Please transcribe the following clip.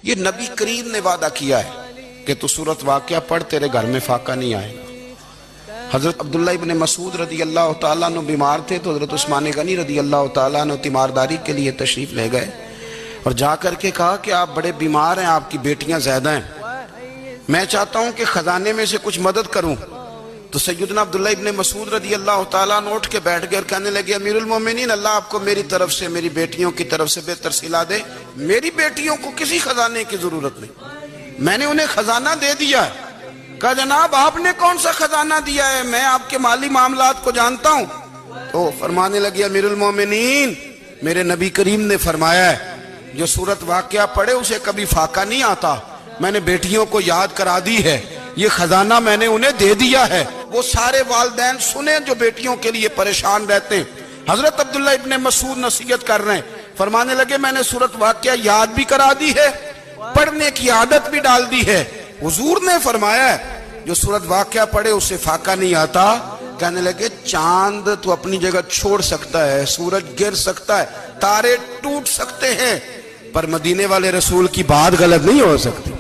یہ نبی کریم نے وعدہ کیا ہے کہ تو سورت واقعہ پڑھ تیرے گھر میں فاقہ نہیں آئے گا۔ حضرت عبداللہ ابن مسعود رضی اللہ تعالیٰ عنہ بیمار تھے تو حضرت عثمان غنی رضی اللہ تعالیٰ عنہ تیمارداری کے لیے تشریف لے گئے اور جا کر کے کہا کہ آپ بڑے بیمار ہیں، آپ کی بیٹیاں زیادہ ہیں، میں چاہتا ہوں کہ خزانے میں سے کچھ مدد کروں۔ تو سیدنا عبداللہ ابن مسعود رضی اللہ تعالیٰ عنہ اٹھ کے بیٹھ گئے اور کہنے لگے امیر المومنین، اللہ آپ کو میری طرف سے، میری بیٹیوں کی طرف سے بہتر صلہ دے، میری بیٹیوں کو کسی خزانے کی ضرورت نہیں، میں نے انہیں خزانہ دے دیا ہے۔ کہا جناب آپ نے کون سا خزانہ دیا ہے، میں آپ کے مالی معاملات کو جانتا ہوں۔ تو فرمانے لگے امیر المومنین، میرے نبی کریم نے فرمایا ہے جو سورت واقعہ پڑھے اسے کبھی فاقہ نہیں آتا، میں نے بیٹیوں کو یاد کرا دی ہے، یہ خزانہ میں نے انہیں دے دیا ہے۔ وہ سارے والدین سنیں جو بیٹیوں کے لیے پریشان رہتے ہیں۔ حضرت عبداللہ ابن مسعود نصیحت کر رہے ہیں، فرمانے لگے میں نے سورت واقعہ یاد بھی کرا دی ہے، پڑھنے کی عادت بھی ڈال دی ہے۔ حضور نے فرمایا ہے جو سورت واقعہ پڑھے اسے فاقہ نہیں آتا۔ کہنے لگے چاند تو اپنی جگہ چھوڑ سکتا ہے، سورج گر سکتا ہے، تارے ٹوٹ سکتے ہیں، پر مدینے والے رسول کی بات غلط نہیں ہو سکتی۔